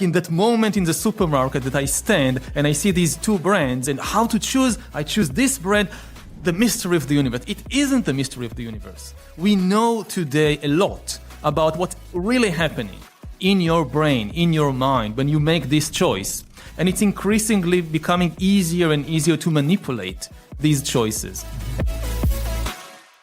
like in that moment in the supermarket that I stand and I see these two brands and how to choose, I choose this brand. The mystery of the universe. It isn't the mystery of the universe. We know today a lot about what's really happening in your brain, in your mind, when you make this choice. And it's increasingly becoming easier and easier to manipulate these choices.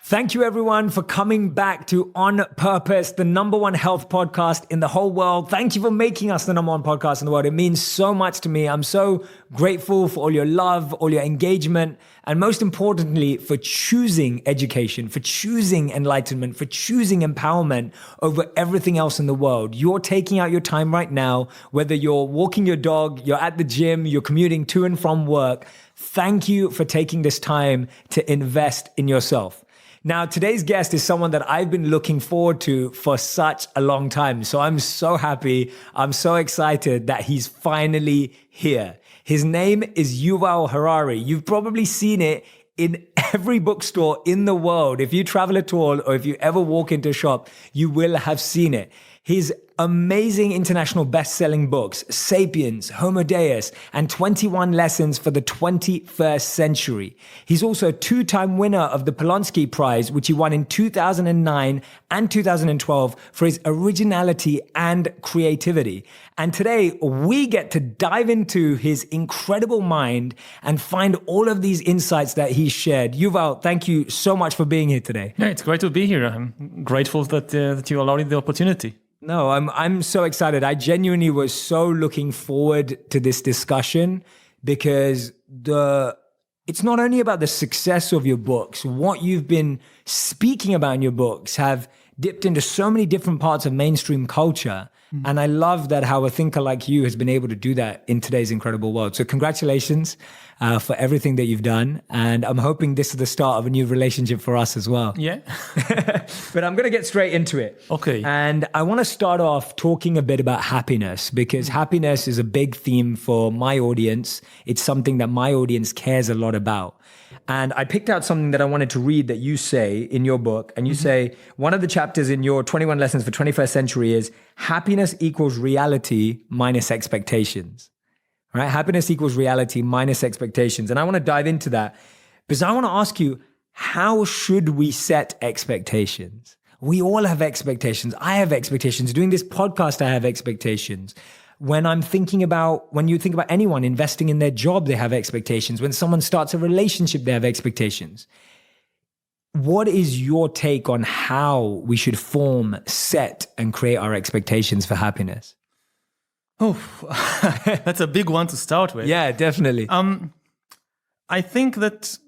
Thank you, everyone, for coming back to On Purpose, the #1 health podcast in the whole world. Thank you for making us the #1 podcast in the world. It means so much to me. I'm so grateful for all your love, all your engagement, and most importantly, for choosing education, for choosing enlightenment, for choosing empowerment over everything else in the world. You're taking out your time right now, whether you're walking your dog, you're at the gym, you're commuting to and from work. Thank you for taking this time to invest in yourself. Now, today's guest is someone that I've been looking forward to for such a long time. So I'm so happy. I'm so excited that he's finally here. His name is Yuval Harari. You've probably seen it in every bookstore in the world. If you travel at all, or if you ever walk into a shop, you will have seen it. His amazing international best-selling books, Sapiens, Homo Deus, and 21 Lessons for the 21st Century. He's also a 2-time winner of the Polonsky Prize, which he won in 2009 and 2012 for his originality and creativity. And today, we get to dive into his incredible mind and find all of these insights that he shared. Yuval, thank you so much for being here today. Yeah, it's great to be here. I'm grateful that you allowed me the opportunity. No, I'm so excited. I genuinely was so looking forward to this discussion because it's not only about the success of your books. What you've been speaking about in your books have dipped into so many different parts of mainstream culture. And I love that how a thinker like you has been able to do that in today's incredible world. So congratulations for everything that you've done. And I'm hoping this is the start of a new relationship for us as well. Yeah. But I'm going to get straight into it. Okay. And I want to start off talking a bit about happiness, because happiness is a big theme for my audience. It's something that my audience cares a lot about. And I picked out something that I wanted to read that you say in your book. And you say, one of the chapters in your 21 Lessons for 21st Century is happiness equals reality minus expectations. Right? Happiness equals reality minus expectations. And I want to dive into that because I want to ask you, how should we set expectations? We all have expectations. I have expectations. Doing this podcast, I have expectations. When you think about anyone investing in their job, they have expectations. When someone starts a relationship, they have expectations. What is your take on how we should form, set, and create our expectations for happiness? Oh, that's a big one to start with. Yeah, definitely. I think that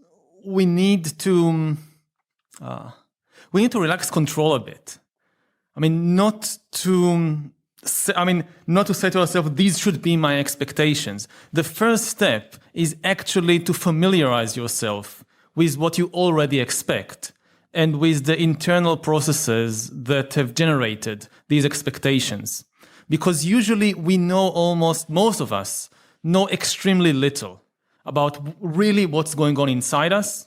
we need to relax control a bit. Not to say to ourselves, these should be my expectations. The first step is actually to familiarize yourself with what you already expect and with the internal processes that have generated these expectations. Because usually we know most of us know extremely little about really what's going on inside us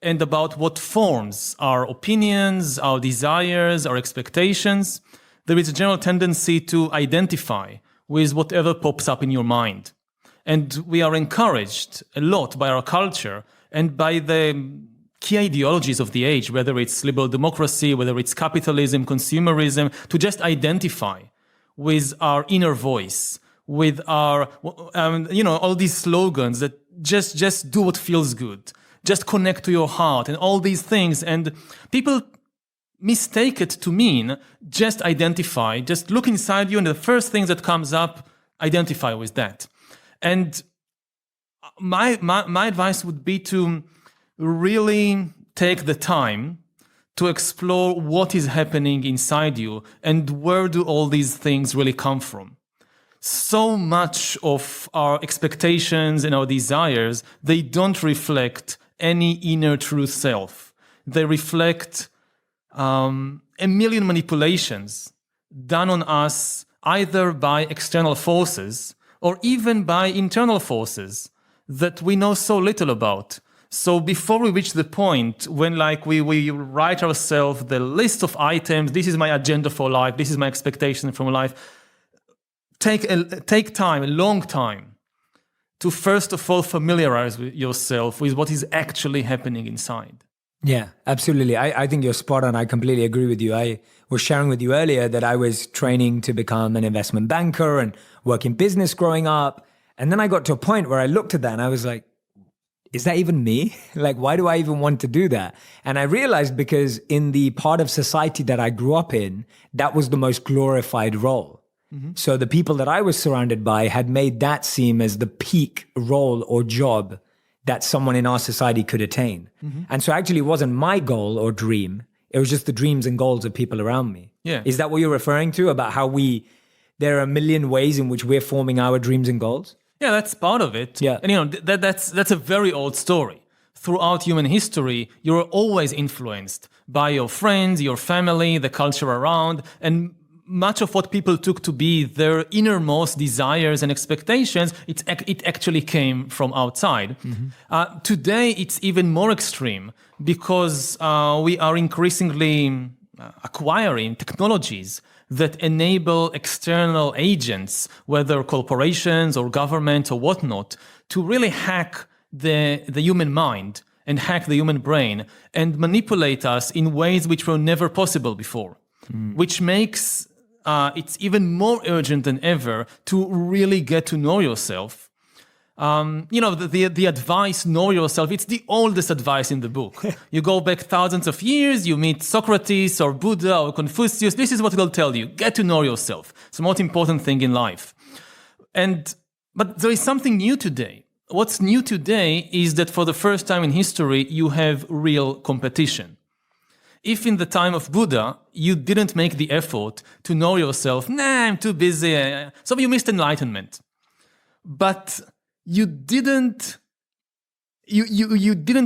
and about what forms our opinions, our desires, our expectations. There is a general tendency to identify with whatever pops up in your mind. And we are encouraged a lot by our culture and by the key ideologies of the age, whether it's liberal democracy, whether it's capitalism, consumerism, to just identify with our inner voice, with our, all these slogans that just do what feels good, just connect to your heart and all these things. And people mistake it to mean just identify, just look inside you and the first thing that comes up, identify with that. And my advice would be to really take the time to explore what is happening inside you and where do all these things really come from. So much of our expectations and our desires, they don't reflect any inner true self. They reflect a million manipulations done on us either by external forces or even by internal forces that we know so little about. So before we reach the point when we write ourselves the list of items, this is my agenda for life, this is my expectation from life, take time, a long time, to first of all familiarize yourself with what is actually happening inside. Yeah, absolutely. I think you're spot on. I completely agree with you. I was sharing with you earlier that I was training to become an investment banker and work in business growing up. And then I got to a point where I looked at that and I was like, is that even me? Like, why do I even want to do that? And I realized because in the part of society that I grew up in, that was the most glorified role. Mm-hmm. So the people that I was surrounded by had made that seem as the peak role or job that someone in our society could attain. Mm-hmm. And so actually it wasn't my goal or dream. It was just the dreams and goals of people around me. Yeah. Is that what you're referring to about how there are a million ways in which we're forming our dreams and goals? Yeah, that's part of it. Yeah. And that's a very old story. Throughout human history, you're always influenced by your friends, your family, the culture around, and much of what people took to be their innermost desires and expectations, it actually came from outside. Mm-hmm. Today, it's even more extreme because we are increasingly acquiring technologies that enable external agents, whether corporations or government or whatnot, to really hack the human mind and hack the human brain and manipulate us in ways which were never possible before, which makes it's even more urgent than ever to really get to know yourself. The advice, know yourself, it's the oldest advice in the book. You go back thousands of years, you meet Socrates or Buddha or Confucius, this is what they'll tell you. Get to know yourself. It's the most important thing in life. But there is something new today. What's new today is that for the first time in history, you have real competition. If in the time of Buddha, you didn't make the effort to know yourself, I'm too busy, so you missed enlightenment. But you didn't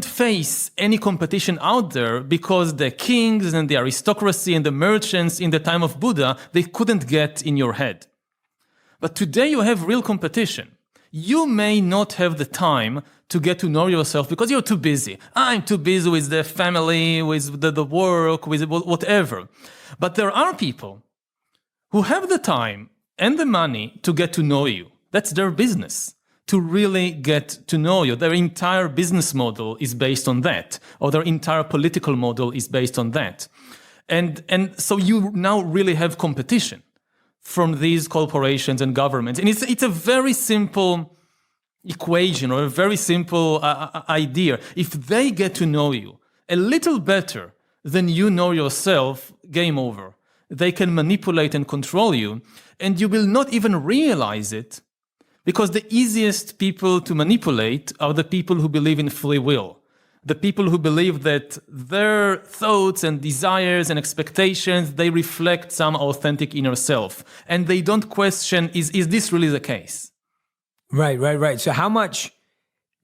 face any competition out there because the kings and the aristocracy and the merchants in the time of Buddha, they couldn't get in your head. But today you have real competition. You may not have the time to get to know yourself because you're too busy. I'm too busy with the family, with the work, with whatever. But there are people who have the time and the money to get to know you. That's their business, to really get to know you. Their entire business model is based on that, or their entire political model is based on that. And so you now really have competition from these corporations and governments. And it's a very simple equation or a very simple idea. If they get to know you a little better than you know yourself, game over. They can manipulate and control you, and you will not even realize it because the easiest people to manipulate are the people who believe in free will. The people who believe that their thoughts and desires and expectations, they reflect some authentic inner self. And they don't question, is this really the case? Right. So how much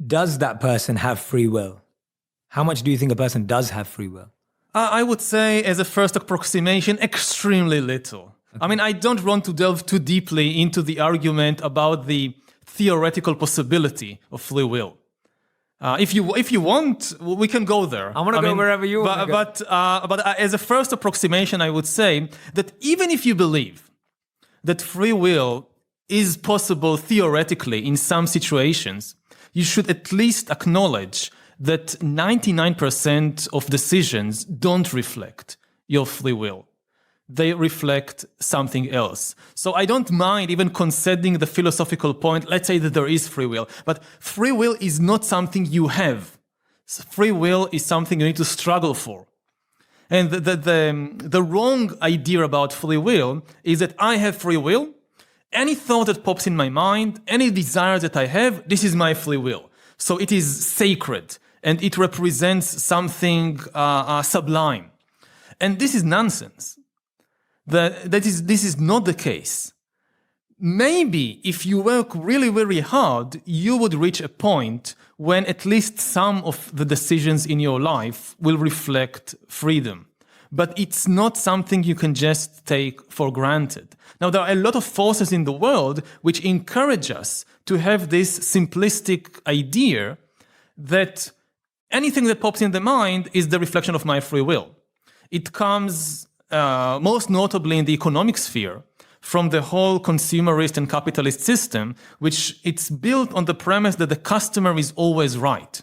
does that person have free will? How much do you think a person does have free will? I would say, as a first approximation, extremely little. Okay. I mean, I don't want to delve too deeply into the argument about the theoretical possibility of free will. If you want, we can go there. I want to go wherever you want to go. But as a first approximation, I would say that even if you believe that free will is possible theoretically in some situations, you should at least acknowledge that 99% of decisions don't reflect your free will. They reflect something else. So I don't mind even conceding the philosophical point. Let's say that there is free will, but free will is not something you have. Free will is something you need to struggle for. And the wrong idea about free will is that I have free will. Any thought that pops in my mind, any desire that I have, this is my free will. So it is sacred and it represents something sublime. And this is nonsense. This is not the case. Maybe if you work really, very hard, you would reach a point when at least some of the decisions in your life will reflect freedom. But it's not something you can just take for granted. Now, there are a lot of forces in the world which encourage us to have this simplistic idea that anything that pops in the mind is the reflection of my free will. It comes most notably in the economic sphere from the whole consumerist and capitalist system, which it's built on the premise that the customer is always right.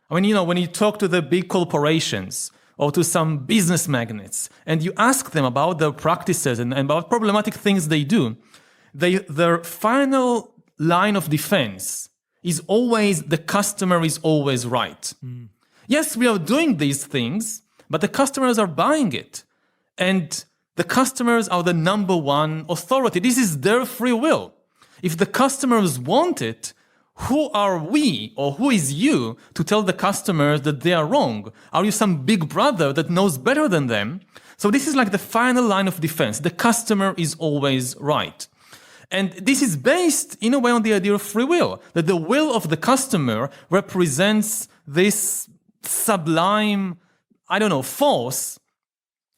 I mean, when you talk to the big corporations or to some business magnates and you ask them about their practices and about problematic things they do, their final line of defense is always the customer is always right. Yes, we are doing these things, but the customers are buying it. And the customers are the number one authority. This is their free will. If the customers want it, who are we or who is you to tell the customers that they are wrong? Are you some big brother that knows better than them? So this is like the final line of defense. The customer is always right. And this is based in a way on the idea of free will, that the will of the customer represents this sublime, force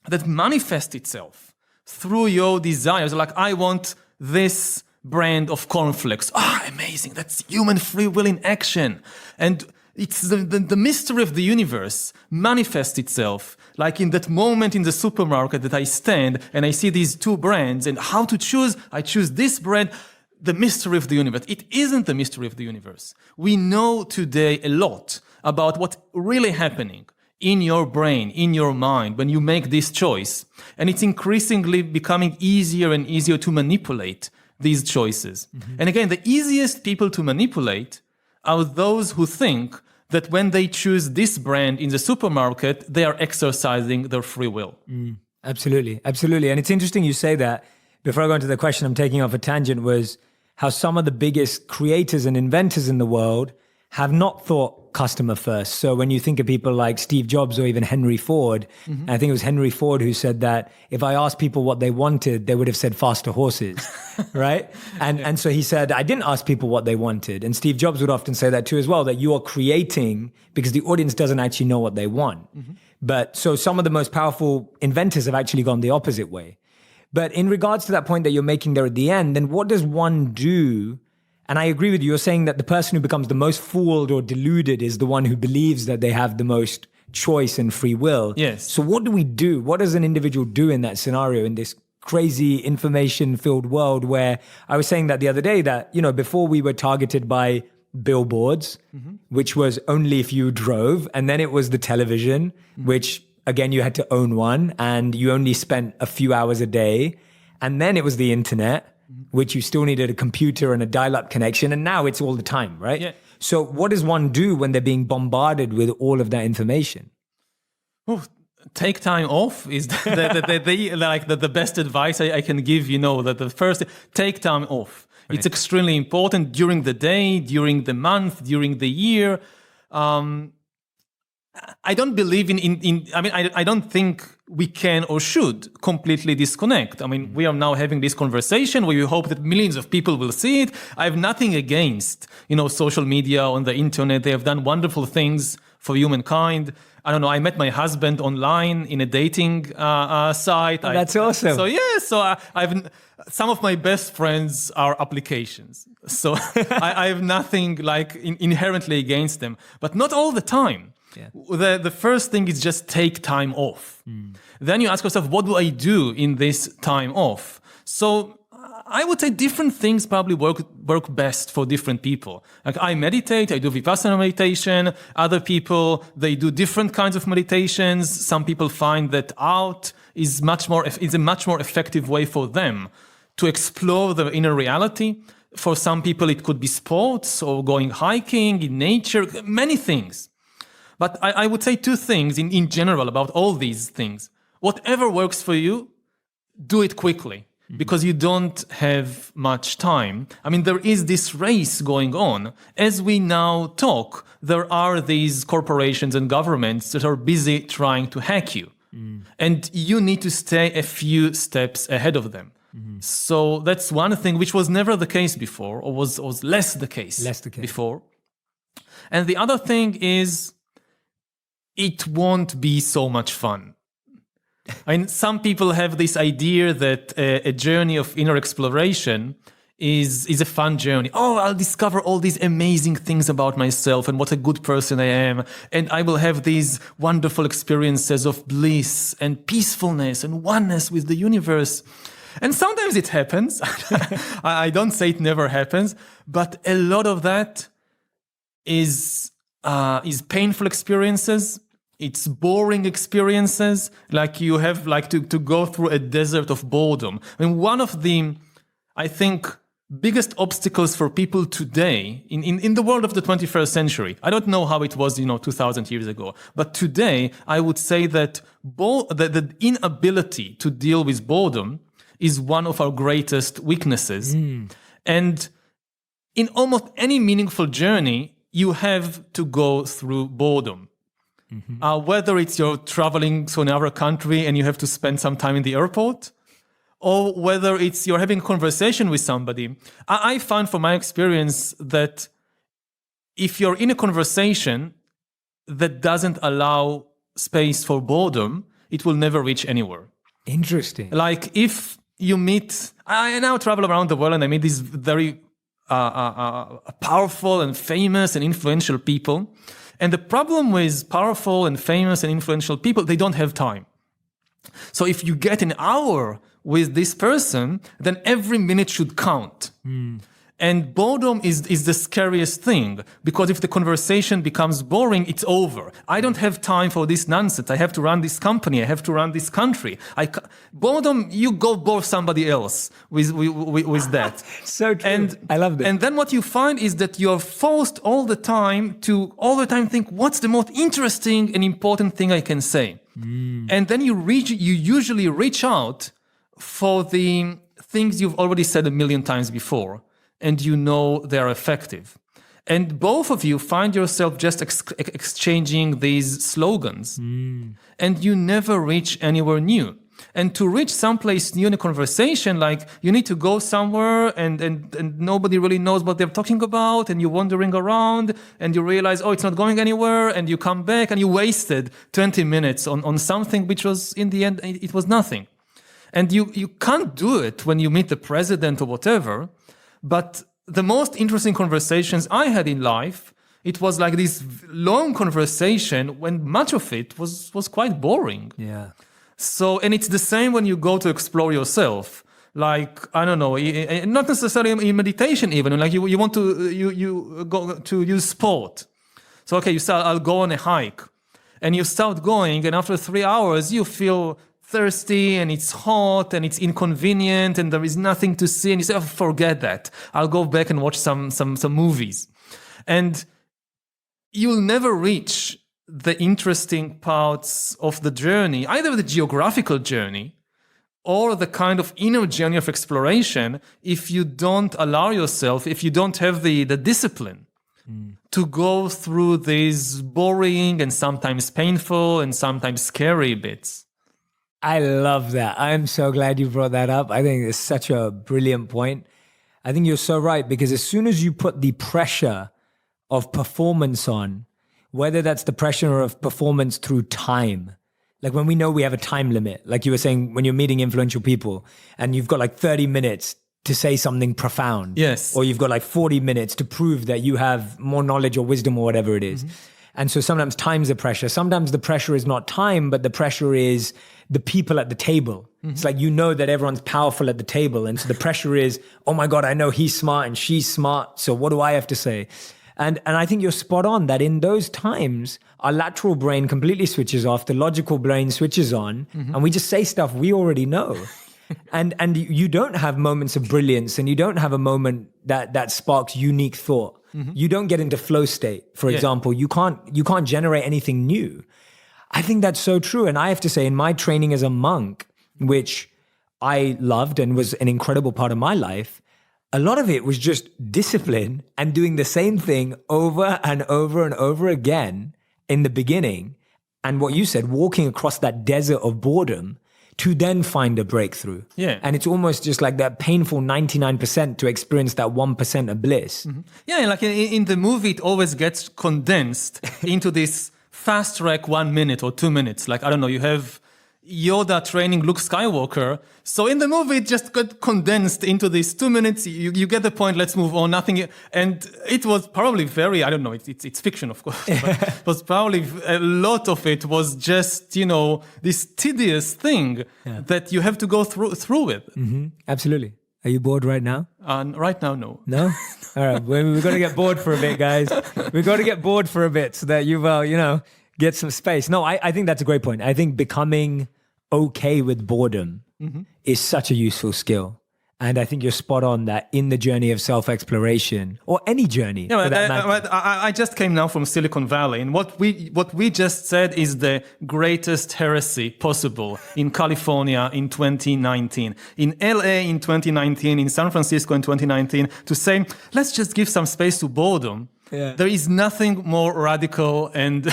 that manifests itself through your desires. Like, I want this brand of cornflakes. Amazing. That's human free will in action. And it's the mystery of the universe manifests itself. Like in that moment in the supermarket that I stand and I see these two brands and how to choose, I choose this brand. The mystery of the universe. It isn't the mystery of the universe. We know today a lot about what's really happening in your brain, in your mind, when you make this choice. And it's increasingly becoming easier and easier to manipulate these choices. Mm-hmm. And again, the easiest people to manipulate are those who think that when they choose this brand in the supermarket, they are exercising their free will. Absolutely. Absolutely. And it's interesting you say that. Before I go into the question, I'm taking off a tangent, was how some of the biggest creators and inventors in the world have not thought customer first. So when you think of people like Steve Jobs or even Henry Ford, I think it was Henry Ford who said that if I asked people what they wanted, they would have said faster horses, right? And so he said, I didn't ask people what they wanted. And Steve Jobs would often say that too as well, that you are creating because the audience doesn't actually know what they want. But so some of the most powerful inventors have actually gone the opposite way. But in regards to that point that you're making there at the end, then what does one do? And I agree with you. You're saying that the person who becomes the most fooled or deluded is the one who believes that they have the most choice and free will. Yes. So what do we do? What does an individual do in that scenario, in this crazy information-filled world where I was saying that the other day that, before we were targeted by billboards, which was only if you drove, and then it was the television, which again, you had to own one and you only spent a few hours a day. And then it was the internet, which you still needed a computer and a dial-up connection. And now it's all the time, right? Yeah. So what does one do when they're being bombarded with all of that information? Take time off is the best advice I can give, that the first, take time off. Right. It's extremely important during the day, during the month, during the year. I don't believe I don't think we can or should completely disconnect. We are now having this conversation where we hope that millions of people will see it. I have nothing against, social media on the internet. They have done wonderful things for humankind. I don't know. I met my husband online in a dating site. Oh, that's awesome. I've some of my best friends are applications. So I have nothing inherently against them, but not all the time. Yeah. The first thing is just take time off. Then you ask yourself, what do I do in this time off? So I would say different things probably work best for different people. Like I meditate, I do Vipassana meditation. Other people, they do different kinds of meditations. Some people find that art is a much more effective way for them to explore their inner reality. For some people, it could be sports or going hiking in nature, many things. But I would say two things in general about all these things. Whatever works for you, do it quickly because you don't have much time. There is this race going on. As we now talk, there are these corporations and governments that are busy trying to hack you. And you need to stay a few steps ahead of them. So that's one thing which was never the case before, or was less the case before. And the other thing is, it won't be so much fun. Some people have this idea that a journey of inner exploration is a fun journey. Oh, I'll discover all these amazing things about myself and what a good person I am. And I will have these wonderful experiences of bliss and peacefulness and oneness with the universe. And sometimes it happens. I don't say it never happens, but a lot of that is painful experiences. It's boring experiences. Like you have like to go through a desert of boredom. I mean, one of the, I think, biggest obstacles for people today in the world of the 21st century. I don't know how it was, 2,000 years ago, but today I would say that the inability to deal with boredom is one of our greatest weaknesses. And in almost any meaningful journey, you have to go through boredom. Whether it's you're traveling to another country and you have to spend some time in the airport, or whether it's you're having a conversation with somebody. I found from my experience that if you're in a conversation that doesn't allow space for boredom, it will never reach anywhere. Interesting. Like if you meet, I now travel around the world and I meet these very powerful and famous and influential people. And the problem with powerful and famous and influential people, they don't have time. So if you get an hour with this person, then every minute should count. And boredom is the scariest thing, because if the conversation becomes boring, it's over. I don't have time for this nonsense. I have to run this company. I have to run this country. Boredom, you go bore somebody else with that. So true. I love that. And then what you find is that you're forced all the time think, what's the most interesting and important thing I can say? And then you usually reach out for the things you've already said a million times before, and they're effective. And both of you find yourself just exchanging these slogans, and you never reach anywhere new. And to reach someplace new in a conversation, like you need to go somewhere and nobody really knows what they're talking about, and you're wandering around and you realize, it's not going anywhere, and you come back and you wasted 20 minutes on something which was, in the end, it was nothing. And you can't do it when you meet the president or whatever. But the most interesting conversations I had in life, it was like this long conversation when much of it was quite boring. Yeah. So, and it's the same when you go to explore yourself. Like, I don't know, not necessarily in meditation even, like you want to, you go to use sport. So, okay, I'll go on a hike. And you start going, and after 3 hours, you feel thirsty and it's hot and it's inconvenient and there is nothing to see, and you say, forget that. I'll go back and watch some movies. And you'll never reach the interesting parts of the journey, either the geographical journey or the kind of inner journey of exploration, if you don't allow yourself, if you don't have the discipline to go through these boring and sometimes painful and sometimes scary bits. I love that. I'm so glad you brought that up. I think it's such a brilliant point. I think you're so right, because as soon as you put the pressure of performance on, whether that's the pressure of performance through time, like when we know we have a time limit, like you were saying, when you're meeting influential people and you've got like 30 minutes to say something profound. Yes. Or you've got like 40 minutes to prove that you have more knowledge or wisdom or whatever it is. And so sometimes time's the pressure. Sometimes the pressure is not time, but the pressure is the people at the table. It's like, that everyone's powerful at the table. And so the pressure is, oh my God, I know he's smart and she's smart. So what do I have to say? And I think you're spot on that in those times, our lateral brain completely switches off, the logical brain switches on, and we just say stuff we already know. and you don't have moments of brilliance, and you don't have a moment that sparks unique thought. You don't get into flow state, for example. You can't generate anything new. I think that's so true. And I have to say, in my training as a monk, which I loved and was an incredible part of my life, a lot of it was just discipline and doing the same thing over and over and over again in the beginning. And what you said, walking across that desert of boredom to then find a breakthrough. Yeah. And it's almost just like that painful 99% to experience that 1% of bliss. Yeah, like in the movie, it always gets condensed into this fast track 1 minute or 2 minutes. Like, I don't know, you have Yoda training Luke Skywalker. So in the movie, it just got condensed into these 2 minutes. You get the point. Let's move on. Nothing. And it was probably very, I don't know, it's fiction, of course. But it was probably a lot of it was just, this tedious thing that you have to go through with. Mm-hmm. Absolutely. Are you bored right now? Right now, no. No? All right. We've got to get bored for a bit, guys. We've got to get bored for a bit so that Yuval, get some space. No, I think that's a great point. I think becoming okay with boredom is such a useful skill. And I think you're spot on that in the journey of self-exploration or any journey. Yeah, I just came now from Silicon Valley, and what we just said is the greatest heresy possible in California in 2019, in LA in 2019, in San Francisco in 2019, to say, let's just give some space to boredom. Yeah. There is nothing more radical and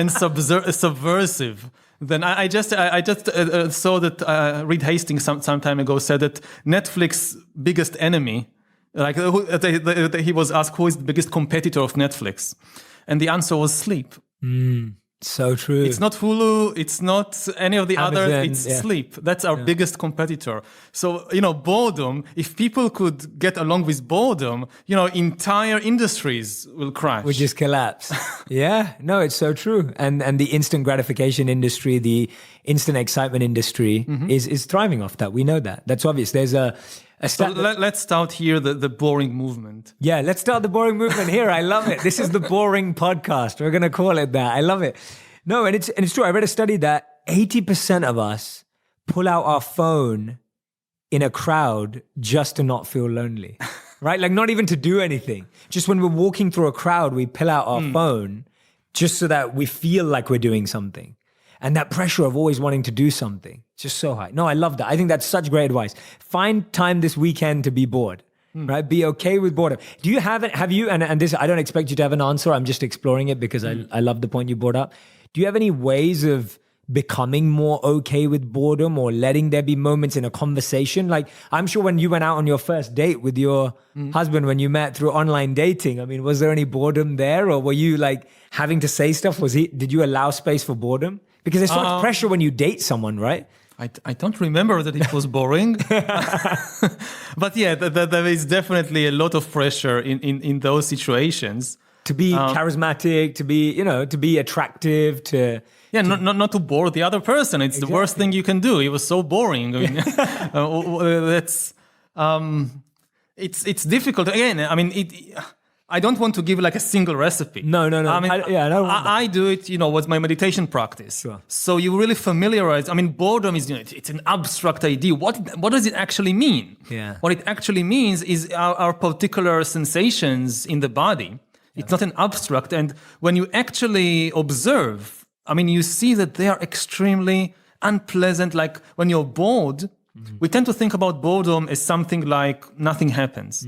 subversive than I just saw that Reed Hastings some time ago said that Netflix's biggest enemy, he was asked who is the biggest competitor of Netflix, and the answer was sleep. So true. It's not Hulu. It's not any of the Amazon, others. It's sleep. That's our biggest competitor. So, boredom, if people could get along with boredom, entire industries will crash. Would just collapse. Yeah. No, it's so true. And the instant gratification industry, the instant excitement industry is thriving off that. We know that. That's obvious. There's so let's start here the boring movement. Yeah, let's start the boring movement here. I love it. This is the boring podcast. We're going to call it that. I love it. No, and it's true. I read a study that 80% of us pull out our phone in a crowd just to not feel lonely, right? Like not even to do anything. Just when we're walking through a crowd, we pull out our phone just so that we feel like we're doing something. And that pressure of always wanting to do something, just so high. No, I love that. I think that's such great advice. Find time this weekend to be bored, right? Be okay with boredom. Do you have you, and this, I don't expect you to have an answer. I'm just exploring it because I love the point you brought up. Do you have any ways of becoming more okay with boredom or letting there be moments in a conversation? Like, I'm sure when you went out on your first date with your husband, when you met through online dating, I mean, was there any boredom there, or were you like having to say stuff? Did you allow space for boredom? Because there's so much pressure when you date someone, right? I don't remember that it was boring. But yeah, there is definitely a lot of pressure in those situations. To be charismatic, to be attractive, not to bore the other person. It's the worst thing you can do. It was so boring. I mean, it's difficult. Again, I mean, I don't want to give like a single recipe. No. I mean, I do it, with my meditation practice. Sure. So you really familiarize. I mean, boredom is, it's an abstract idea. What does it actually mean? Yeah. What it actually means is our particular sensations in the body. Yeah. It's not an abstract. And when you actually observe, I mean, you see that they are extremely unpleasant. Like when you're bored, we tend to think about boredom as something like nothing happens.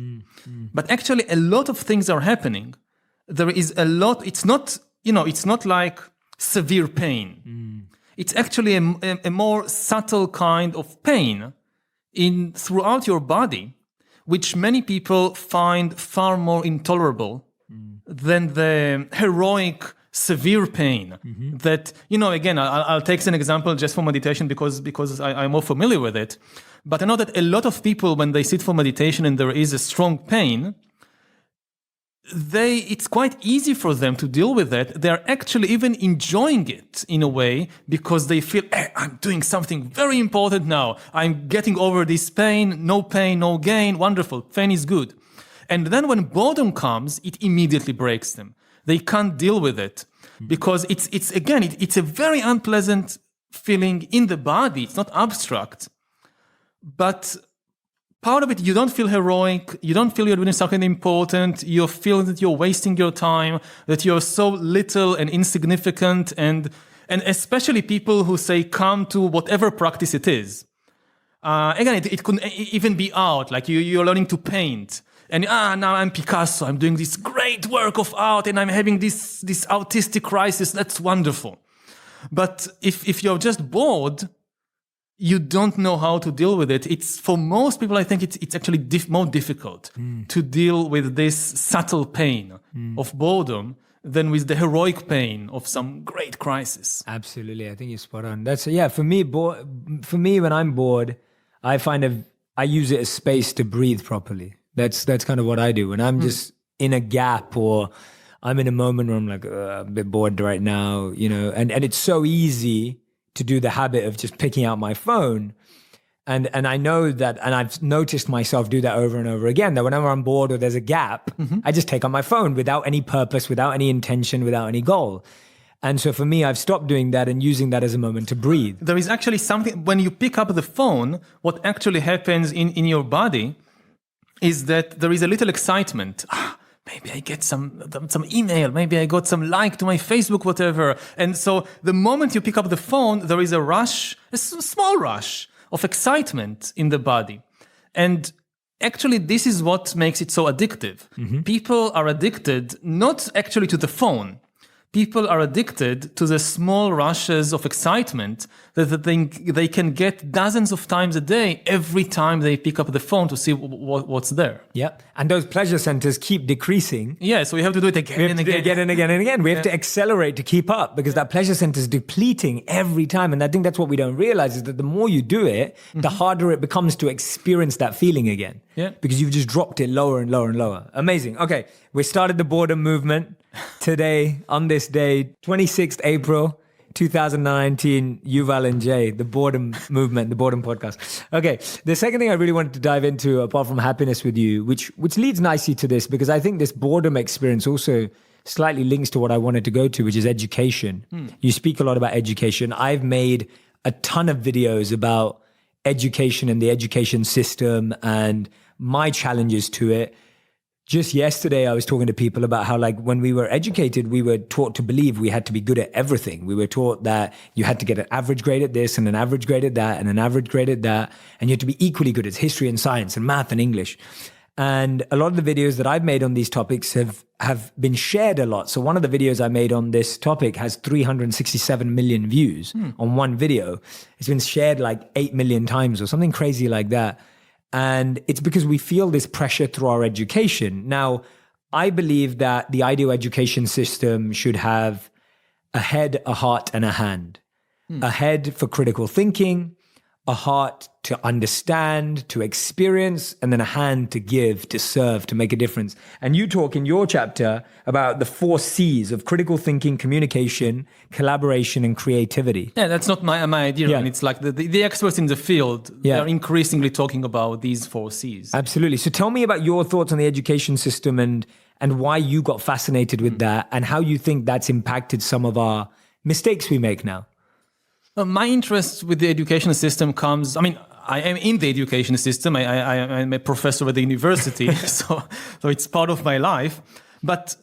But actually, a lot of things are happening. There is a lot. It's not like severe pain. It's actually a more subtle kind of pain throughout your body, which many people find far more intolerable than the heroic severe pain that, again, I'll take an example just for meditation because I'm more familiar with it. But I know that a lot of people, when they sit for meditation and there is a strong pain, it's quite easy for them to deal with that. They're actually even enjoying it in a way because they feel, I'm doing something very important now. I'm getting over this pain, no gain, wonderful, pain is good. And then when boredom comes, it immediately breaks them. They can't deal with it because it's a very unpleasant feeling in the body. It's not abstract, but part of it, you don't feel heroic. You don't feel you're doing something important. You feel that you're wasting your time, that you're so little and insignificant. And especially people who say, come to whatever practice it is. Again, it could even be art, like you're learning to paint. And now I'm Picasso, I'm doing this great work of art and I'm having this autistic crisis, that's wonderful. But if you're just bored, you don't know how to deal with it. It's for most people, I think it's actually more difficult to deal with this subtle pain of boredom than with the heroic pain of some great crisis. Absolutely. I think you're spot on. That's, for me, when I'm bored, I use it as space to breathe properly. That's kind of what I do. When I'm just in a gap or I'm in a moment where I'm like, I'm a bit bored right now, and it's so easy to do the habit of just picking out my phone. And I know that, and I've noticed myself do that over and over again, that whenever I'm bored or there's a gap, I just take out my phone without any purpose, without any intention, without any goal. And so for me, I've stopped doing that and using that as a moment to breathe. There is actually something, when you pick up the phone, what actually happens in your body is that there is a little excitement. Maybe I get some email, maybe I got some like to my Facebook, whatever. And so the moment you pick up the phone, there is a rush, a small rush of excitement in the body. And actually, this is what makes it so addictive. People are addicted not actually to the phone. People are addicted to the small rushes of excitement that they can get dozens of times a day every time they pick up the phone to see what's there. Yeah. And those pleasure centers keep decreasing. Yeah, so we have to do it again and again. Again and again and again. We have to accelerate to keep up because that pleasure center is depleting every time. And I think that's what we don't realize is that the more you do it, the harder it becomes to experience that feeling again. Yeah. Because you've just dropped it lower and lower and lower. Amazing. Okay. We started the boredom movement today on this day, 26th April, 2019, Yuval and Jay, the boredom movement, the boredom podcast. Okay, the second thing I really wanted to dive into, apart from happiness with you, which leads nicely to this, because I think this boredom experience also slightly links to what I wanted to go to, which is education. You speak a lot about education. I've made a ton of videos about education and the education system and my challenges to it. Just yesterday, I was talking to people about how, like, when we were educated, we were taught to believe we had to be good at everything. We were taught that you had to get an average grade at this and an average grade at that and an average grade at that. And you had to be equally good at history and science and math and English. And a lot of the videos that I've made on these topics have been shared a lot. So one of the videos I made on this topic has 367 million views on one video. It's been shared like 8 million times or something crazy like that. And it's because we feel this pressure through our education. Now, I believe that the ideal education system should have a head, a heart, and a hand. A head for critical thinking, a heart to understand, to experience, and then a hand to give, to serve, to make a difference. And you talk in your chapter about the 4 C's of critical thinking, communication, collaboration, and creativity. Yeah, that's not my idea. Yeah. I mean, it's like the experts in the field, they're increasingly talking about these 4 C's. Absolutely. So tell me about your thoughts on the education system and why you got fascinated with that and how you think that's impacted some of our mistakes we make now. My interest with the education system comes, I mean, I am in the education system. I'm a professor at the university, so it's part of my life. But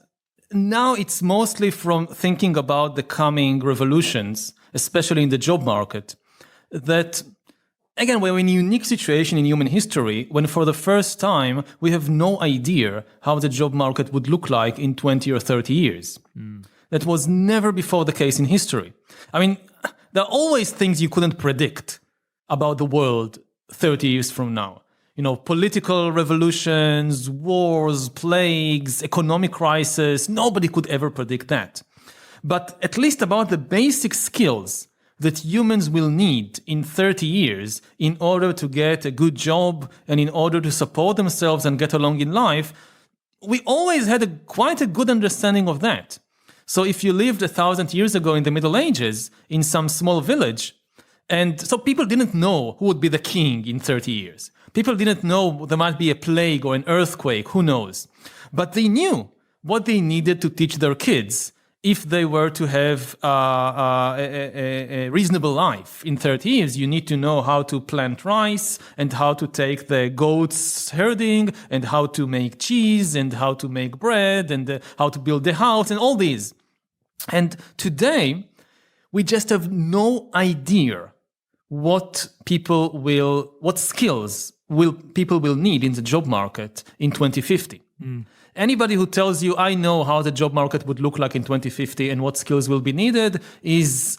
now it's mostly from thinking about the coming revolutions, especially in the job market, that, again, we're in a unique situation in human history when for the first time we have no idea how the job market would look like in 20 or 30 years. That was never before the case in history. I mean, there are always things you couldn't predict about the world 30 years from now. You know, political revolutions, wars, plagues, economic crisis, nobody could ever predict that. But at least about the basic skills that humans will need in 30 years in order to get a good job and in order to support themselves and get along in life, we always had quite a good understanding of that. So if you lived 1,000 years ago in the Middle Ages in some small village, and so people didn't know who would be the king in 30 years. People didn't know there might be a plague or an earthquake, who knows. But they knew what they needed to teach their kids if they were to have a reasonable life in 30 years. You need to know how to plant rice and how to take the goats herding and how to make cheese and how to make bread and how to build a house and all these. And today, we just have no idea what skills people will need in the job market in 2050. Anybody who tells you, I know how the job market would look like in 2050 and what skills will be needed is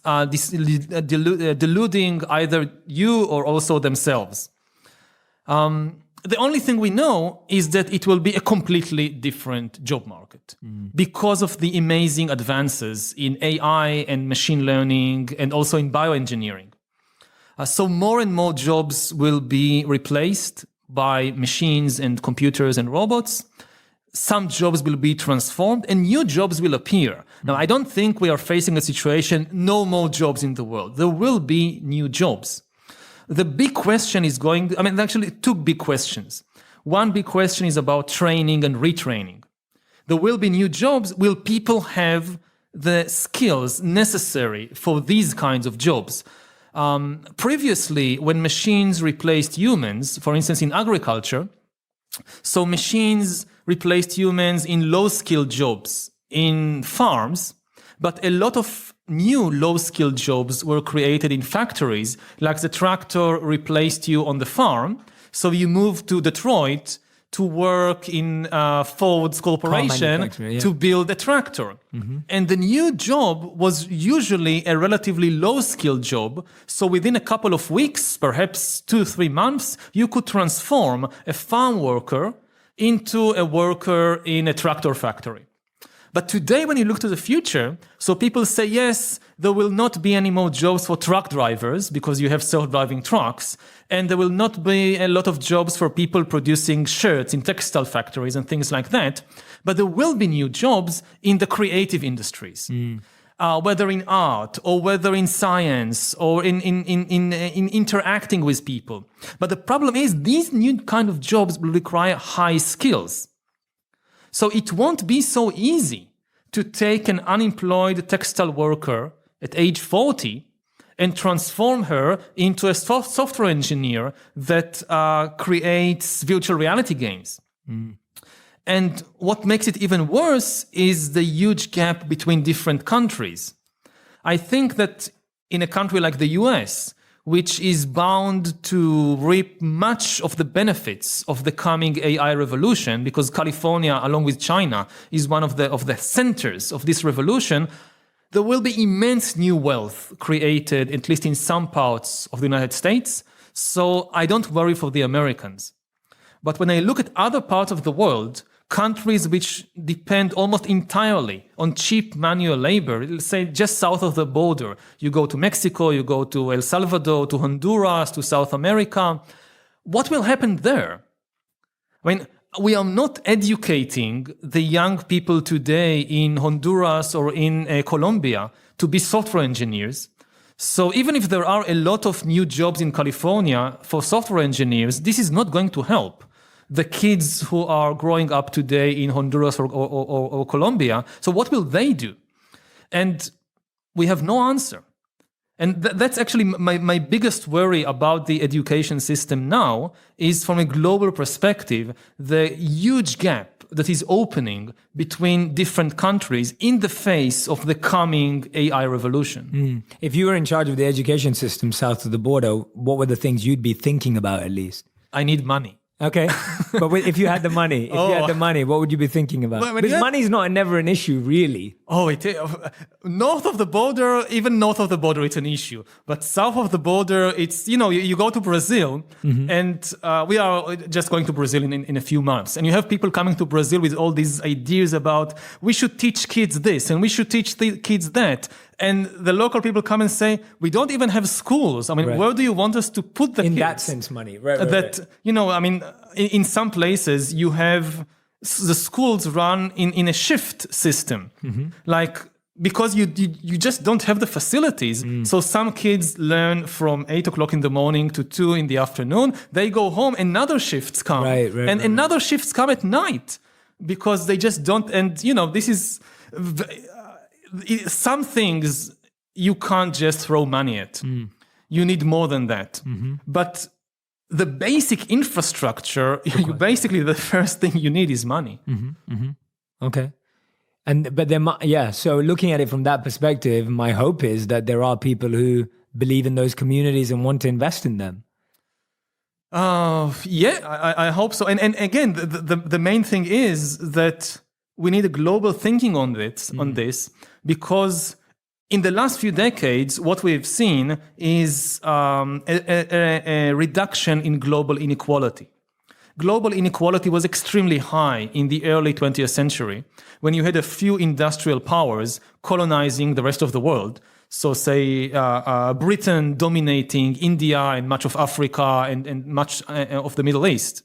deluding either you or also themselves. the only thing we know is that it will be a completely different job market because of the amazing advances in AI and machine learning and also in bioengineering. So more and more jobs will be replaced by machines and computers and robots. Some jobs will be transformed and new jobs will appear. Now, I don't think we are facing a situation, no more jobs in the world. There will be new jobs. The big question is actually two big questions. One big question is about training and retraining. There will be new jobs. Will people have the skills necessary for these kinds of jobs? Previously, when machines replaced humans, for instance, in agriculture, so machines replaced humans in low-skilled jobs in farms, but a lot of new low-skilled jobs were created in factories, like the tractor replaced you on the farm, so you moved to Detroit to work in Ford's corporation to build a tractor. And the new job was usually a relatively low-skilled job, so within a couple of weeks, perhaps 2-3 months, you could transform a farm worker into a worker in a tractor factory. But today, when you look to the future, so people say, yes, there will not be any more jobs for truck drivers because you have self-driving trucks, and there will not be a lot of jobs for people producing shirts in textile factories and things like that. But there will be new jobs in the creative industries, whether in art or whether in science or in interacting with people. But the problem is these new kind of jobs will require high skills. So it won't be so easy to take an unemployed textile worker at age 40 and transform her into a software engineer that creates virtual reality games. And what makes it even worse is the huge gap between different countries. I think that in a country like the US, which is bound to reap much of the benefits of the coming AI revolution, because California, along with China, is one of the centers of this revolution, there will be immense new wealth created, at least in some parts of the United States. So I don't worry for the Americans. But when I look at other parts of the world, countries which depend almost entirely on cheap manual labor, let's say just south of the border, you go to Mexico, you go to El Salvador, to Honduras, to South America, what will happen there? I mean, we are not educating the young people today in Honduras or in Colombia to be software engineers. So even if there are a lot of new jobs in California for software engineers, this is not going to help the kids who are growing up today in Honduras or Colombia. So what will they do? And we have no answer. And that's actually my biggest worry about the education system now is from a global perspective, the huge gap that is opening between different countries in the face of the coming AI revolution. If you were in charge of the education system south of the border, what were the things you'd be thinking about at least? I need money. Okay, but if you had the money, what would you be thinking about? Because money is never an issue, really. North of the border, even north of the border, it's an issue. But south of the border, it's, you go to Brazil, and we are just going to Brazil in a few months. And you have people coming to Brazil with all these ideas about, we should teach kids this, and we should teach the kids that. And the local people come and say, we don't even have schools. I mean, where do you want us to put the kids? In that sense, money. Right. In some places, you have the schools run in a shift system. Like, because you just don't have the facilities. So some kids learn from 8 o'clock in the morning to 2 in the afternoon. They go home, another shifts come. Another shifts come at night because they just don't. And, this is... some things you can't just throw money at. You need more than that. But the basic infrastructure, basically the first thing you need is money. Okay. So looking at it from that perspective, my hope is that there are people who believe in those communities and want to invest in them. I hope so. And again, the main thing is that we need a global thinking on this, because in the last few decades, what we've seen is a reduction in global inequality. global inequality was extremely high in the early 20th century when you had a few industrial powers colonizing the rest of the world. So say Britain dominating India and much of Africa and much of the Middle East.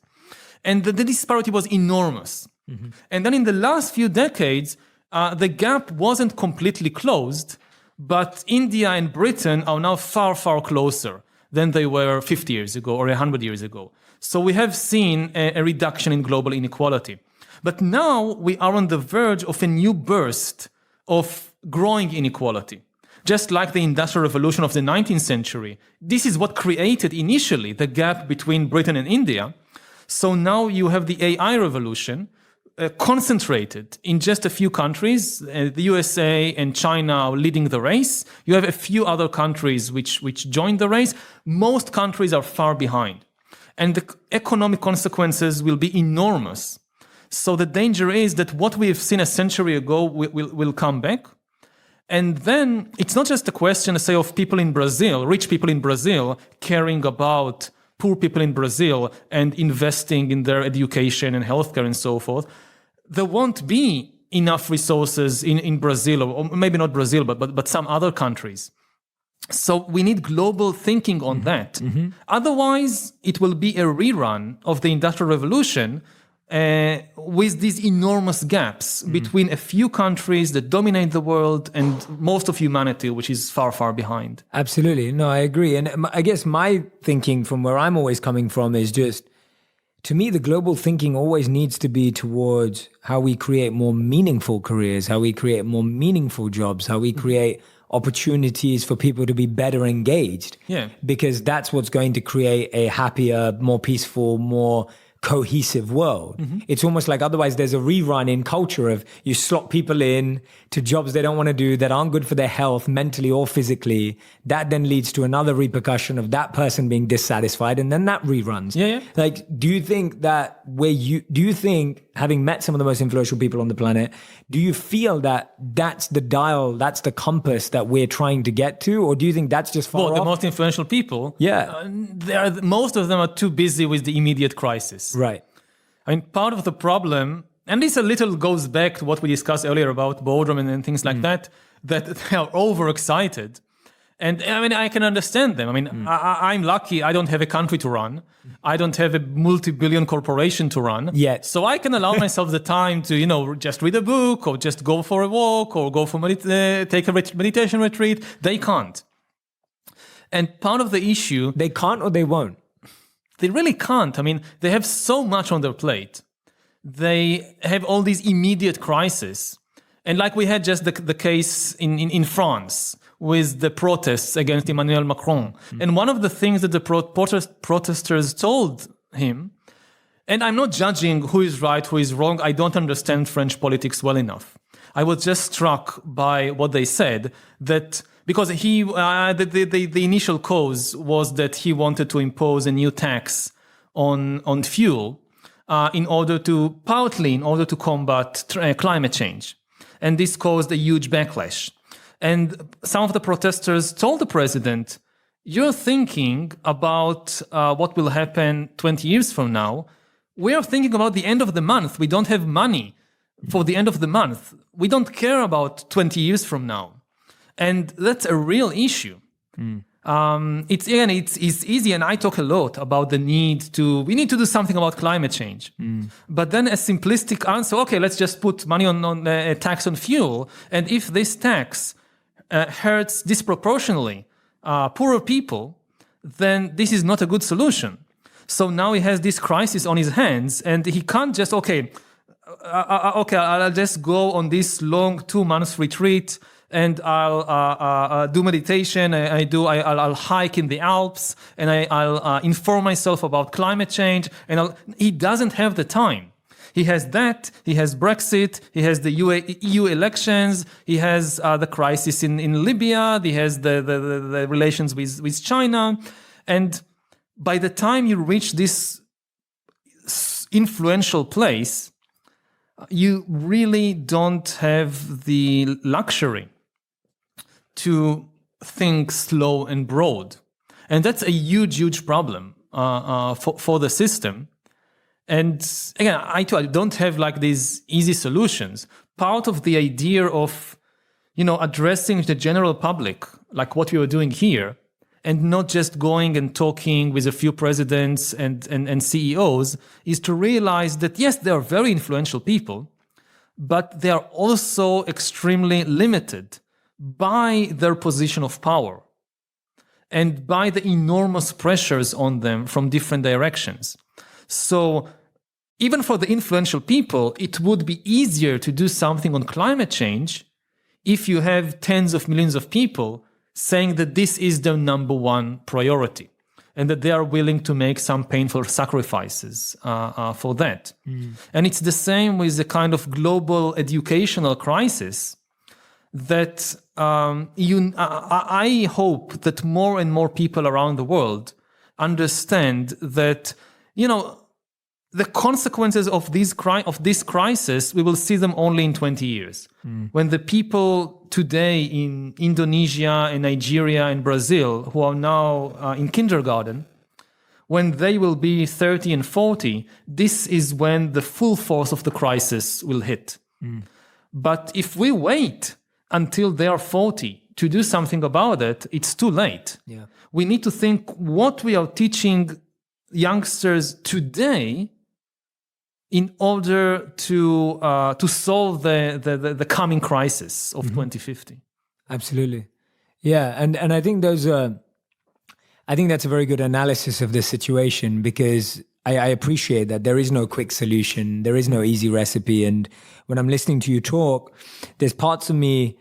And the disparity was enormous. Mm-hmm. And then in the last few decades, the gap wasn't completely closed, but India and Britain are now far, far closer than they were 50 years ago or 100 years ago. So we have seen a reduction in global inequality. But now we are on the verge of a new burst of growing inequality. Just like the Industrial Revolution of the 19th century, this is what created initially the gap between Britain and India. So now you have the AI revolution concentrated in just a few countries. The USA and China are leading the race. You have a few other countries which joined the race. Most countries are far behind. And the economic consequences will be enormous. So the danger is that what we have seen a century ago will come back. And then it's not just a question, say, of people in Brazil, rich people in Brazil, caring about poor people in Brazil and investing in their education and healthcare and so forth. There won't be enough resources in Brazil, or maybe not Brazil, but some other countries. So we need global thinking on that. Mm-hmm. Otherwise, it will be a rerun of the Industrial Revolution, with these enormous gaps between a few countries that dominate the world and most of humanity, which is far, far behind. Absolutely. No, I agree. And I guess my thinking from where I'm always coming from is just, to me, the global thinking always needs to be towards how we create more meaningful careers, how we create more meaningful jobs, how we create opportunities for people to be better engaged. Yeah. Because that's what's going to create a happier, more peaceful, more cohesive world. Mm-hmm. It's almost like otherwise there's a rerun in culture of you slot people in to jobs they don't want to do, that aren't good for their health mentally or physically. That then leads to another repercussion of that person being dissatisfied, and then that reruns. Yeah. Like, do you think that having met some of the most influential people on the planet, do you feel that that's the dial, that's the compass that we're trying to get to? Or do you think that's just far off? The most influential people, most of them are too busy with the immediate crisis. Right. I mean, part of the problem, and this a little goes back to what we discussed earlier about boredom and things like that they are overexcited. And I mean, I can understand them. I mean, I'm lucky I don't have a country to run. I don't have a multi-billion corporation to run. Yet. So I can allow myself the time to, just read a book or just go for a walk or go for take a meditation retreat. They can't. And part of the issue... They can't or they won't? They really can't. I mean, they have so much on their plate. They have all these immediate crises. And like we had just the case in France with the protests against Emmanuel Macron. Mm-hmm. And one of the things that the protesters told him, and I'm not judging who is right, who is wrong. I don't understand French politics well enough. I was just struck by what they said, that because the initial cause was that he wanted to impose a new tax on fuel in order to combat climate change. And this caused a huge backlash. And some of the protesters told the president, you're thinking about what will happen 20 years from now. We are thinking about the end of the month. We don't have money for the end of the month. We don't care about 20 years from now. And that's a real issue. It's easy, and I talk a lot about we need to do something about climate change. But then a simplistic answer, okay, let's just put money on a tax on fuel. And if this tax hurts disproportionately poorer people, then this is not a good solution. So now he has this crisis on his hands, and he can't just, I'll just go on this long 2 months retreat, and I'll do meditation. I'll hike in the Alps, and I'll inform myself about climate change. And he doesn't have the time. He has that. He has Brexit. He has the EU elections. He has the crisis in Libya. He has the relations with China. And by the time you reach this influential place, you really don't have the luxury to think slow and broad. And that's a huge, huge problem for the system. And again, I don't have like these easy solutions. Part of the idea of, addressing the general public, like what we were doing here, and not just going and talking with a few presidents and CEOs, is to realize that, yes, they are very influential people, but they are also extremely limited by their position of power and by the enormous pressures on them from different directions. So even for the influential people, it would be easier to do something on climate change if you have tens of millions of people saying that this is their number one priority and that they are willing to make some painful sacrifices for that. And it's the same with the kind of global educational crisis that I hope that more and more people around the world understand that, the consequences of this crisis, we will see them only in 20 years. When the people today in Indonesia and Nigeria and Brazil who are now in kindergarten, when they will be 30 and 40, this is when the full force of the crisis will hit. But if we wait until they are 40 to do something about it, it's too late. Yeah. We need to think what we are teaching youngsters today in order to solve the coming crisis of 2050. Absolutely. Yeah. And I think that's a very good analysis of the situation, because I appreciate that there is no quick solution. There is no easy recipe. And when I'm listening to you talk, there's parts of me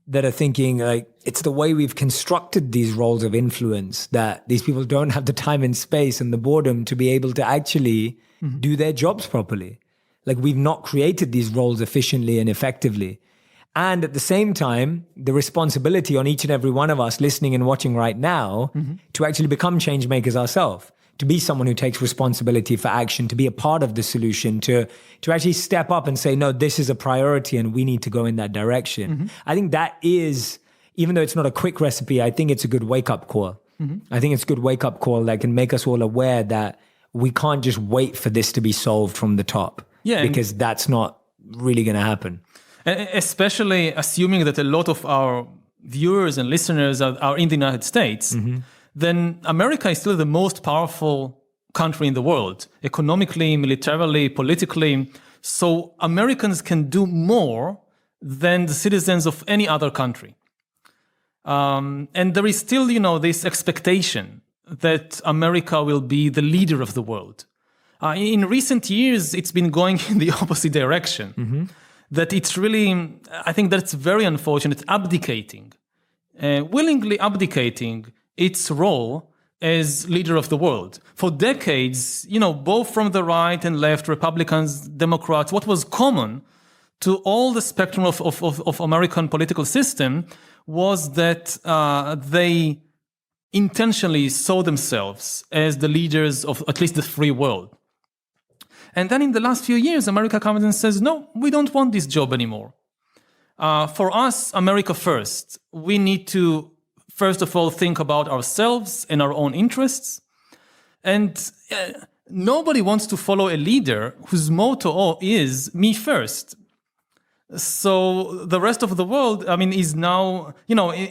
that are thinking like, it's the way we've constructed these roles of influence that these people don't have the time and space and the boredom to be able to actually do their jobs properly. Like, we've not created these roles efficiently and effectively. And at the same time, the responsibility on each and every one of us listening and watching right now to actually become change makers ourselves, to be someone who takes responsibility for action, to be a part of the solution, to actually step up and say, no, this is a priority and we need to go in that direction. I think that is, even though it's not a quick recipe, I think it's a good wake-up call. I think it's a good wake-up call that can make us all aware that we can't just wait for this to be solved from the top. Yeah, because that's not really going to happen. Especially assuming that a lot of our viewers and listeners are in the United States, then America is still the most powerful country in the world, economically, militarily, politically. So Americans can do more than the citizens of any other country. And there is still, this expectation that America will be the leader of the world. In recent years, it's been going in the opposite direction. That it's really, I think that's very unfortunate, abdicating, willingly abdicating its role as leader of the world. For decades, both from the right and left, Republicans, Democrats, what was common to all the spectrum of American political system was that they intentionally saw themselves as the leaders of at least the free world. And then in the last few years, America comes and says, no, we don't want this job anymore. For us, America first. We need to, first of all, think about ourselves and our own interests. And nobody wants to follow a leader whose motto is me first. So the rest of the world, is now,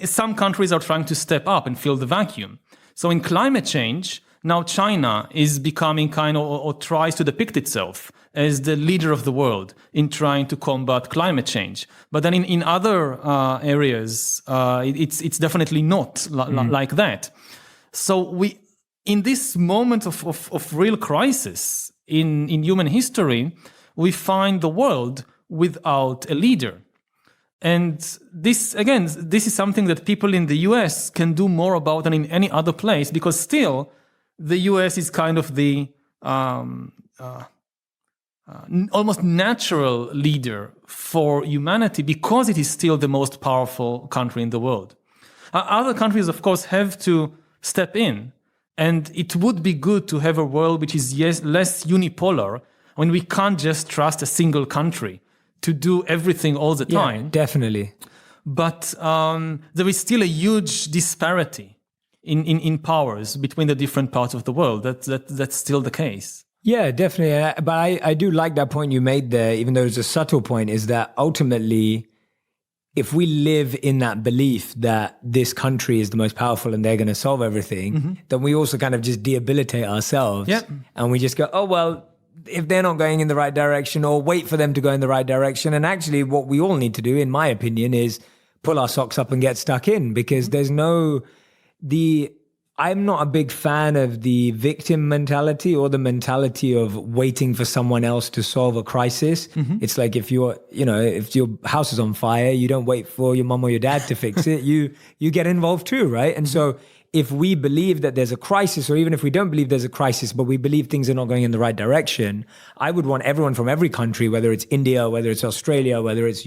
some countries are trying to step up and fill the vacuum. So in climate change, now China is becoming or tries to depict itself as the leader of the world in trying to combat climate change. But then in other areas, it's definitely not like that. So in this moment of real crisis in human history, we find the world without a leader. And this is something that people in the US can do more about than in any other place, because still the US is kind of the almost natural leader for humanity, because it is still the most powerful country in the world. Other countries, of course, have to step in, and it would be good to have a world which is less unipolar, when we can't just trust a single country to do everything all the time. Yeah, definitely. But there is still a huge disparity in powers between the different parts of the world. That's still the case. Yeah, definitely. But I do like that point you made there, even though it's a subtle point, is that ultimately, if we live in that belief that this country is the most powerful and they're going to solve everything, then we also kind of just debilitate ourselves. Yep. And we just go, oh, well, if they're not going in the right direction, or wait for them to go in the right direction. And actually what we all need to do, in my opinion, is pull our socks up and get stuck in, because I'm not a big fan of the victim mentality or the mentality of waiting for someone else to solve a crisis. It's like if your house is on fire, you don't wait for your mom or your dad to fix it. You get involved too, right? And so if we believe that there's a crisis, or even if we don't believe there's a crisis, but we believe things are not going in the right direction, I would want everyone from every country, whether it's India, whether it's Australia, whether it's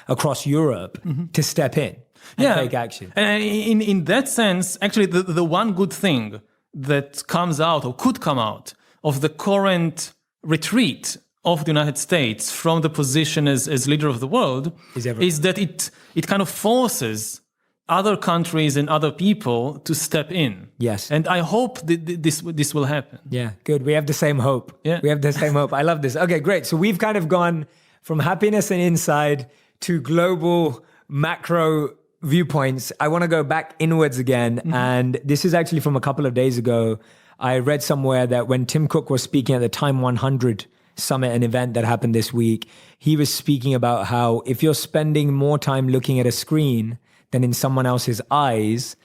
across Europe, to step in. And take action. And in that sense, actually, the one good thing that comes out or could come out of the current retreat of the United States from the position as leader of the world is that it kind of forces other countries and other people to step in. Yes. And I hope this will happen. Yeah, good. We have the same hope. Yeah. We have the same hope. I love this. Okay, great. So we've kind of gone from happiness and inside to global macro viewpoints. I want to go back inwards again. And this is actually from a couple of days ago. I read somewhere that when Tim Cook was speaking at the Time 100 summit, an event that happened this week, he was speaking about how if you're spending more time looking at a screen than in someone else's eyes,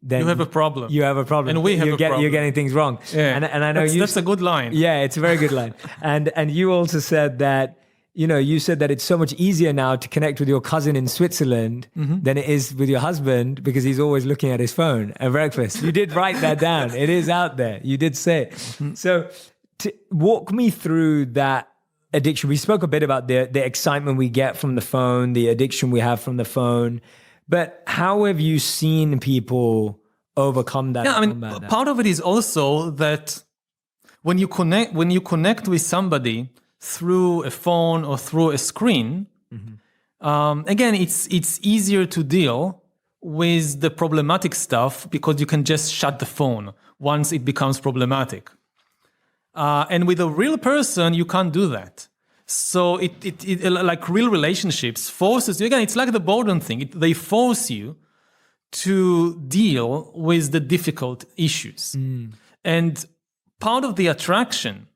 then you have a problem. You have a problem. And we have a problem. You're getting things wrong. Yeah. And I know that's a good line. Yeah, it's a very good line. And you also said that, you said that it's so much easier now to connect with your cousin in Switzerland than it is with your husband, because he's always looking at his phone at breakfast. You did write that down. It is out there. You did say it. So walk me through that addiction. We spoke a bit about the excitement we get from the phone, the addiction we have from the phone. But how have you seen people overcome that? Yeah, I mean, part of it is also that when you connect with somebody through a phone or through a screen, again, it's easier to deal with the problematic stuff because you can just shut the phone once it becomes problematic. And with a real person, you can't do that. So it like real relationships forces you, again, it's like the boredom thing. They force you to deal with the difficult issues. And part of the attraction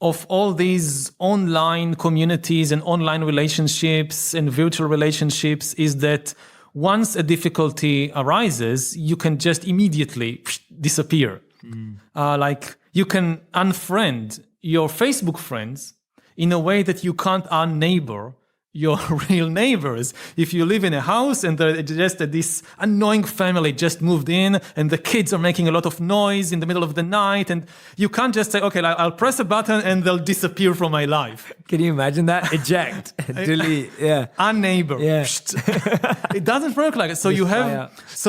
of all these online communities and online relationships and virtual relationships is that once a difficulty arises, you can just immediately disappear. Like you can unfriend your Facebook friends in a way that you can't unneighbor your real neighbors. If you live in a house and this annoying family just moved in and the kids are making a lot of noise in the middle of the night, and you can't just say, okay, I'll press a button and they'll disappear from my life. Can you imagine that? Eject, delete, yeah. Unneighbor. Yeah. It doesn't work like it. So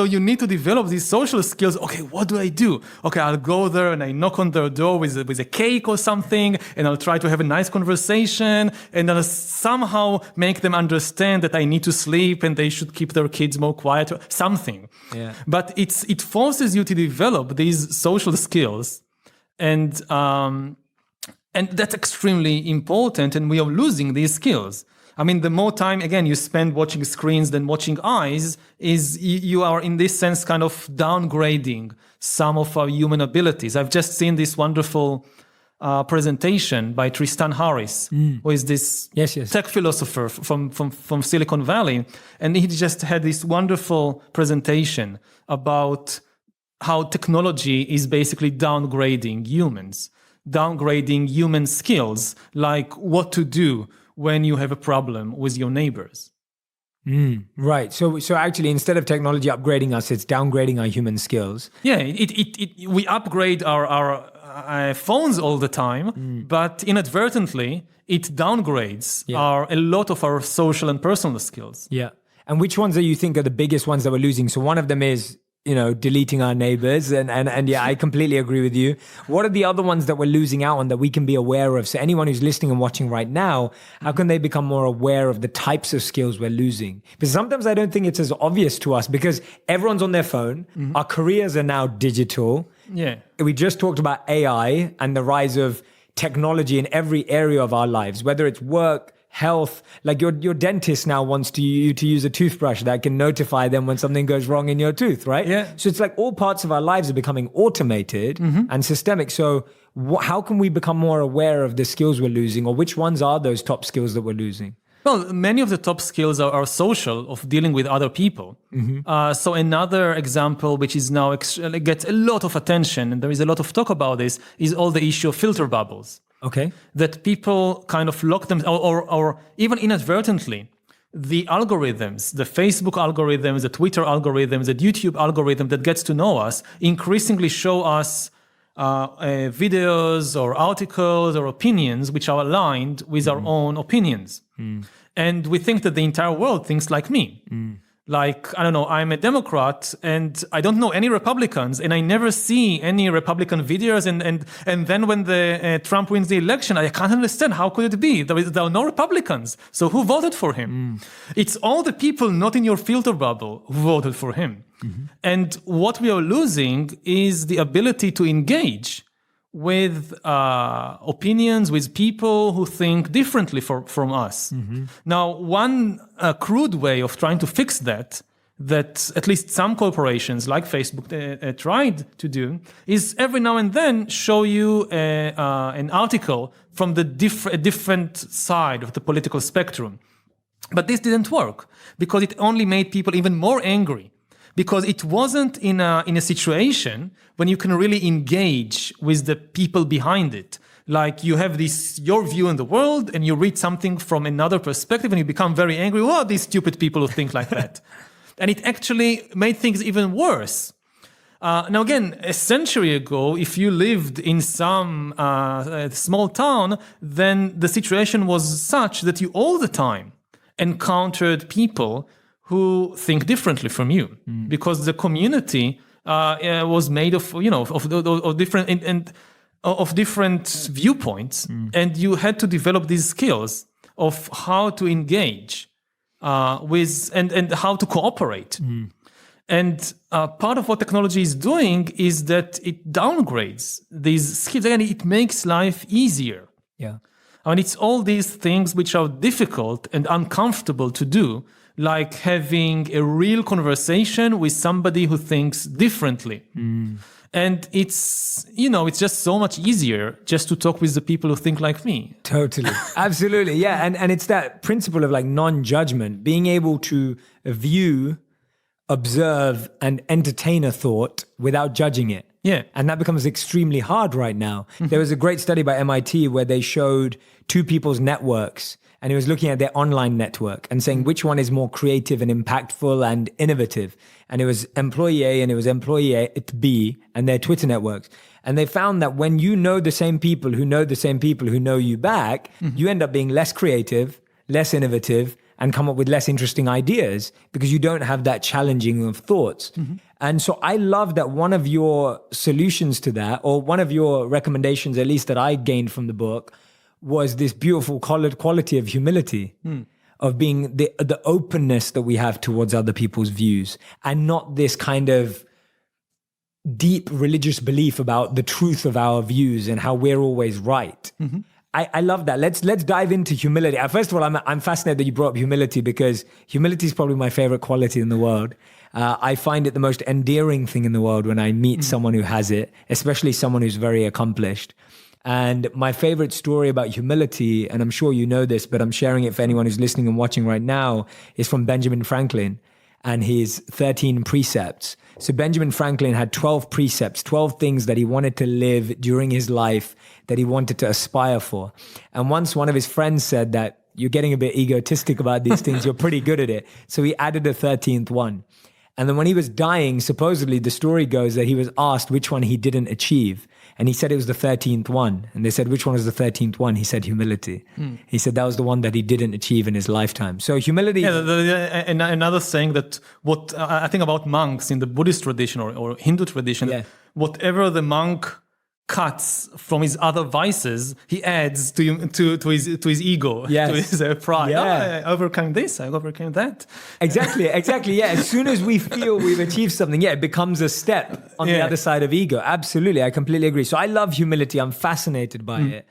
you need to develop these social skills. Okay, what do I do? Okay, I'll go there and I knock on their door with a cake or something, and I'll try to have a nice conversation, and I'll somehow make them understand that I need to sleep and they should keep their kids more quiet, something. Yeah. But it forces you to develop these social skills, and that's extremely important, and we are losing these skills. I mean, the more time, again, you spend watching screens than watching eyes, you are in this sense kind of downgrading some of our human abilities. I've just seen this wonderful presentation by Tristan Harris, who is this tech philosopher from Silicon Valley. And he just had this wonderful presentation about how technology is basically downgrading humans, downgrading human skills, like what to do when you have a problem with your neighbors. Right. So actually, instead of technology upgrading us, it's downgrading our human skills. Yeah, we upgrade our phones all the time, but inadvertently it downgrades a lot of our social and personal skills. Yeah. And which ones do you think are the biggest ones that we're losing? So one of them is, deleting our neighbors. And yeah, I completely agree with you. What are the other ones that we're losing out on that we can be aware of? So anyone who's listening and watching right now, how can they become more aware of the types of skills we're losing? Because sometimes I don't think it's as obvious to us because everyone's on their phone. Our careers are now digital. Yeah. We just talked about AI and the rise of technology in every area of our lives, whether it's work, health. Like your dentist now wants you to use a toothbrush that can notify them when something goes wrong in your tooth, right? Yeah. So it's like all parts of our lives are becoming automated and systemic. So how can we become more aware of the skills we're losing, or which ones are those top skills that we're losing? Well, many of the top skills are social, of dealing with other people. So another example, which is now gets a lot of attention, and there is a lot of talk about this, is all the issue of filter bubbles. Okay. That people kind of lock them, or even inadvertently, the algorithms, the Facebook algorithms, the Twitter algorithms, the YouTube algorithm that gets to know us, increasingly show us videos or articles or opinions which are aligned with our own opinions. And we think that the entire world thinks like me. Like, I don't know, I'm a Democrat and I don't know any Republicans, and I never see any Republican videos. And then when Trump wins the election, I can't understand, how could it be? There are no Republicans. So who voted for him? It's all the people not in your filter bubble who voted for him. And what we are losing is the ability to engage with opinions, with people who think differently from us. Now, one crude way of trying to fix that at least some corporations like Facebook tried to do, is every now and then show you an article from a different side of the political spectrum. But this didn't work because it only made people even more angry. Because it wasn't in a situation when you can really engage with the people behind it. Like you have your view in the world, and you read something from another perspective, and you become very angry. Who are these stupid people who think like that? And it actually made things even worse. Now again, a century ago, if you lived in some small town, then the situation was such that you all the time encountered people who think differently from you, because the community was made of different viewpoints, and you had to develop these skills of how to engage with and how to cooperate. And part of what technology is doing is that it downgrades these skills, and it makes life easier. Yeah, I mean, it's all these things which are difficult and uncomfortable to do, like having a real conversation with somebody who thinks differently. And it's just so much easier just to talk with the people who think like me. Totally. Absolutely. Yeah. And it's that principle of like non-judgment, being able to view, observe, and entertain a thought without judging it. Yeah. And that becomes extremely hard right now. There was a great study by MIT where they showed two people's networks, and he was looking at their online network and saying which one is more creative and impactful and innovative. And it was employee A and it was employee B and their Twitter networks. And they found that when you know the same people who know the same people who know you back, you end up being less creative, less innovative, and come up with less interesting ideas because you don't have that challenging of thoughts. And so I love that one of your solutions to that, or one of your recommendations, at least that I gained from the book, was this beautiful quality of humility, of being the openness that we have towards other people's views, and not this kind of deep religious belief about the truth of our views and how we're always right. I love that. Let's dive into humility. First of all, I'm fascinated that you brought up humility, because humility is probably my favorite quality in the world. I find it the most endearing thing in the world when I meet someone who has it, especially someone who's very accomplished. And my favorite story about humility, and I'm sure you know this, but I'm sharing it for anyone who's listening and watching right now, is from Benjamin Franklin and his 13 precepts. So Benjamin Franklin had 12 precepts, 12 things that he wanted to live during his life, that he wanted to aspire for. And once one of his friends said that, you're getting a bit egotistic about these things, you're pretty good at it. So he added a 13th one. And then when he was dying, supposedly the story goes that he was asked which one he didn't achieve. And he said it was the 13th one. And they said, which one was the 13th one? He said humility. He said that was the one that he didn't achieve in his lifetime. So humility... Yeah, another saying that what I think about monks in the Buddhist tradition or Hindu tradition, whatever the monk cuts from his other vices, he adds to his ego, to his pride. I overcame this, I overcame that. Exactly. Yeah. As soon as we feel we've achieved something, it becomes a step on the other side of ego. Absolutely. I completely agree. So I love humility. I'm fascinated by it.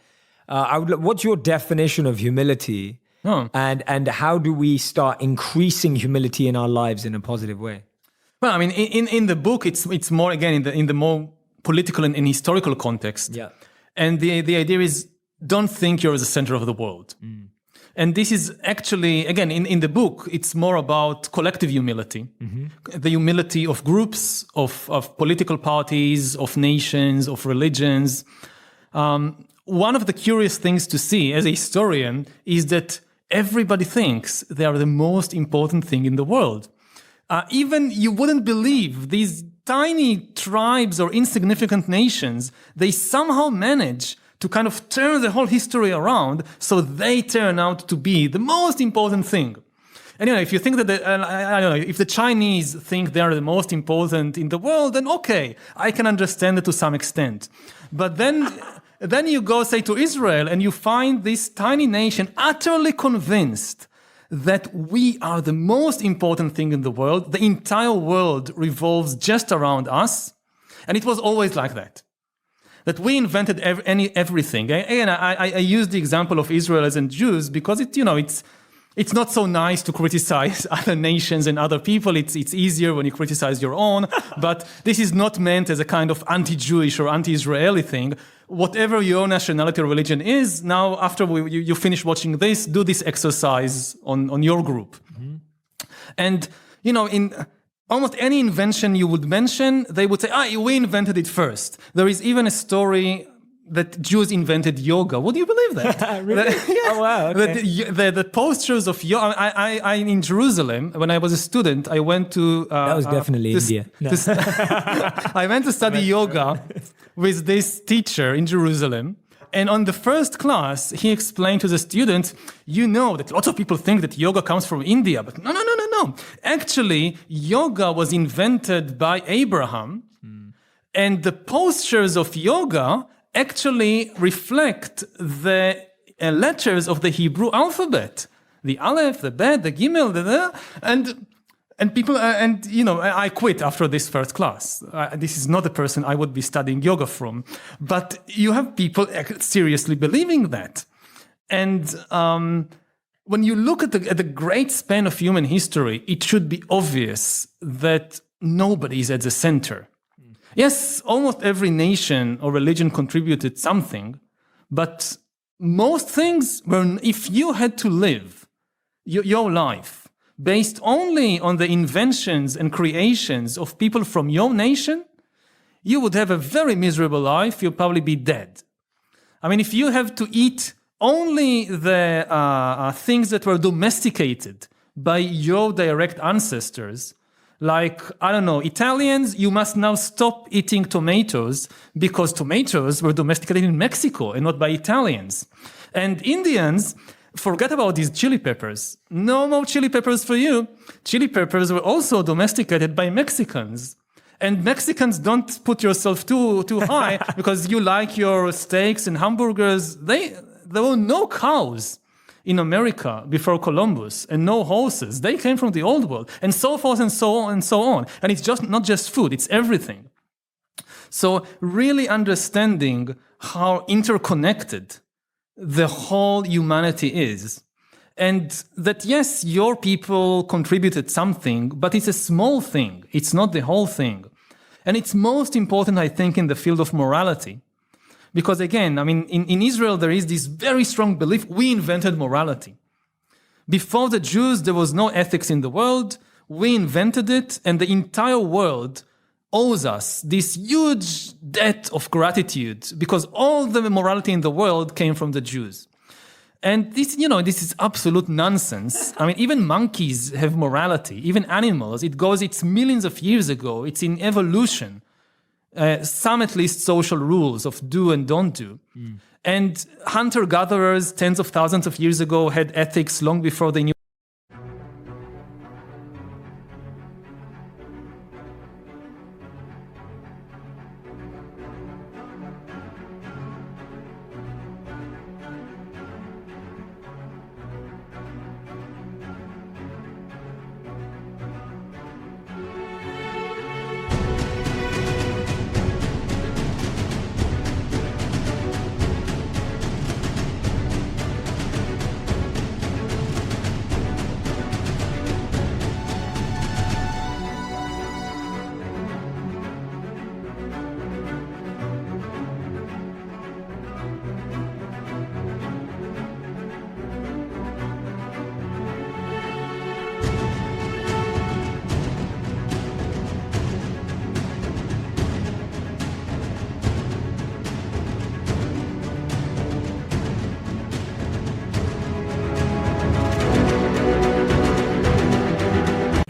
What's your definition of humility? Oh. And how do we start increasing humility in our lives in a positive way? Well, I mean, in the book, it's more, again, in the more political and historical context. Yeah. And the idea is, don't think you're the center of the world. And this is actually, again, in the book, it's more about collective humility, the humility of groups, of political parties, of nations, of religions. One of the curious things to see as a historian is that everybody thinks they are the most important thing in the world. Even you wouldn't believe these tiny tribes or insignificant nations, they somehow manage to kind of turn the whole history around, so they turn out to be the most important thing. And if you think that, I don't know, if the Chinese think they are the most important in the world, then okay, I can understand it to some extent. But then you go, say, to Israel, and you find this tiny nation utterly convinced that we are the most important thing in the world. The entire world revolves just around us. And it was always like that. That we invented everything. And I use the example of Israelis and Jews because it's not so nice to criticize other nations and other people. It's easier when you criticize your own. But this is not meant as a kind of anti-Jewish or anti-Israeli thing. Whatever your nationality or religion is, now after you finish watching this, do this exercise on your group. And, in almost any invention you would mention, they would say, we invented it first. There is even a story that Jews invented yoga. Would you believe that? Really? Oh, wow. Okay. The postures of yoga. I in Jerusalem, when I was a student, I went to... that was definitely India. No. I went to study yoga with this teacher in Jerusalem. And on the first class, he explained to the students, that lots of people think that yoga comes from India, but no. Actually, yoga was invented by Abraham, and the postures of yoga actually reflect the letters of the Hebrew alphabet. The Aleph, the Bet, the Gimel, and people, I quit after this first class. This is not the person I would be studying yoga from. But you have people seriously believing that. And when you look at the great span of human history, it should be obvious that nobody is at the center. Yes, almost every nation or religion contributed something, but most things were, if you had to live your life based only on the inventions and creations of people from your nation, you would have a very miserable life. You'll probably be dead. I mean, if you have to eat only the things that were domesticated by your direct ancestors, like, Italians, you must now stop eating tomatoes because tomatoes were domesticated in Mexico and not by Italians. And Indians, forget about these chili peppers. No more chili peppers for you. Chili peppers were also domesticated by Mexicans. And Mexicans, don't put yourself too high because you like your steaks and hamburgers. There were no cows in America before Columbus, and no horses. They came from the old world, and so forth and so on and so on. And it's just not just food, it's everything. So really understanding how interconnected the whole humanity is, and that yes, your people contributed something, but it's a small thing. It's not the whole thing. And it's most important, I think, in the field of morality. Because again, in Israel, there is this very strong belief we invented morality. Before the Jews, there was no ethics in the world. We invented it, and the entire world owes us this huge debt of gratitude because all the morality in the world came from the Jews. And this is absolute nonsense. Even monkeys have morality, even animals. It's millions of years ago. It's in evolution. Some at least social rules of do and don't do. And hunter-gatherers tens of thousands of years ago had ethics long before they knew.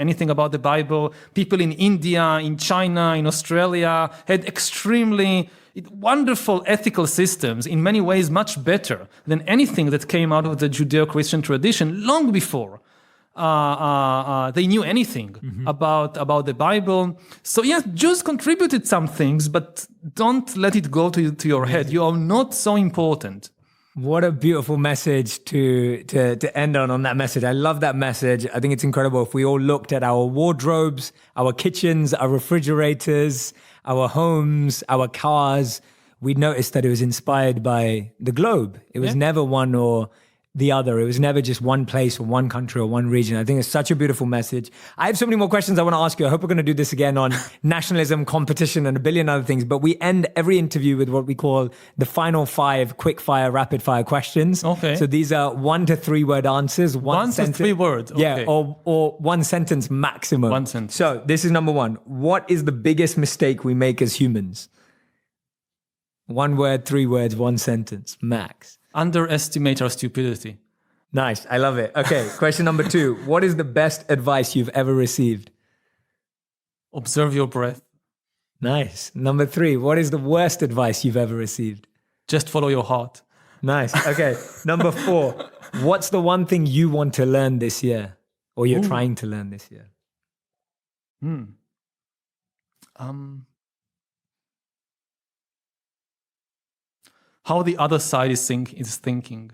anything about the Bible. People in India, in China, in Australia had extremely wonderful ethical systems, in many ways much better than anything that came out of the Judeo-Christian tradition long before they knew anything about the Bible. So yes, Jews contributed some things, but don't let it go to your head. You are not so important. What a beautiful message to end on that message. I love that message. I think it's incredible. If we all looked at our wardrobes, our kitchens, our refrigerators, our homes, our cars, we'd notice that it was inspired by the globe. It was never one or the other. It was never just one place or one country or one region. I think it's such a beautiful message. I have so many more questions I want to ask you. I hope we're going to do this again on nationalism, competition, and a billion other things. But we end every interview with what we call the final 5 quick fire, rapid fire questions. Okay. So these are 1 to 3 word answers. 1 to 3 words. Okay. Yeah, or 1 sentence maximum. 1 sentence. So this is number 1. What is the biggest mistake we make as humans? 1 word, 3 words, 1 sentence max. Underestimate our stupidity. Nice. I love it. Okay. Question number 2. What is the best advice you've ever received? Observe your breath. Nice. Number 3. What is the worst advice you've ever received? Just follow your heart. Nice. Okay. Number 4. What's the one thing you want to learn this year, or you're trying to learn this year? How the other side is thinking.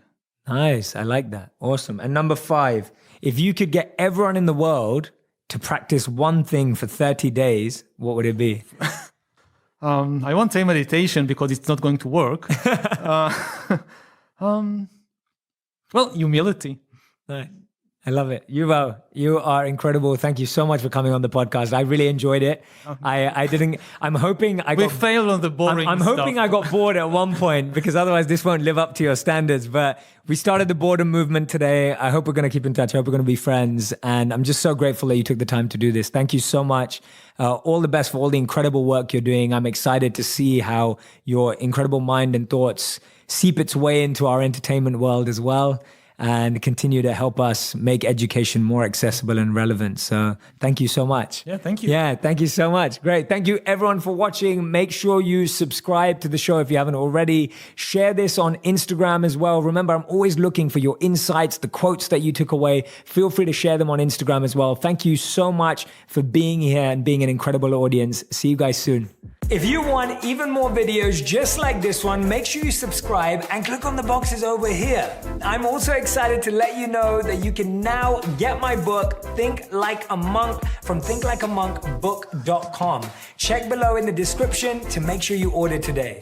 Nice. I like that. Awesome. And number 5, if you could get everyone in the world to practice one thing for 30 days, what would it be? I won't say meditation because it's not going to work. Well, humility. Nice. I love it. Yuval, you are incredible. Thank you so much for coming on the podcast. I really enjoyed it. I'm hoping We failed on the boring I'm stuff. hoping I got bored at one point, because otherwise this won't live up to your standards. But we started the boredom movement today. I hope we're going to keep in touch. I hope we're going to be friends. And I'm just so grateful that you took the time to do this. Thank you so much. All the best for all the incredible work you're doing. I'm excited to see how your incredible mind and thoughts seep its way into our entertainment world as well, and continue to help us make education more accessible and relevant. So thank you so much. Yeah, thank you. Yeah, thank you so much. Great. Thank you everyone for watching. Make sure you subscribe to the show if you haven't already. Share this on Instagram as well. Remember, I'm always looking for your insights, the quotes that you took away. Feel free to share them on Instagram as well. Thank you so much for being here and being an incredible audience. See you guys soon. If you want even more videos just like this one, make sure you subscribe and click on the boxes over here. I'm also excited to let you know that you can now get my book, Think Like a Monk, from thinklikeamonkbook.com. Check below in the description to make sure you order today.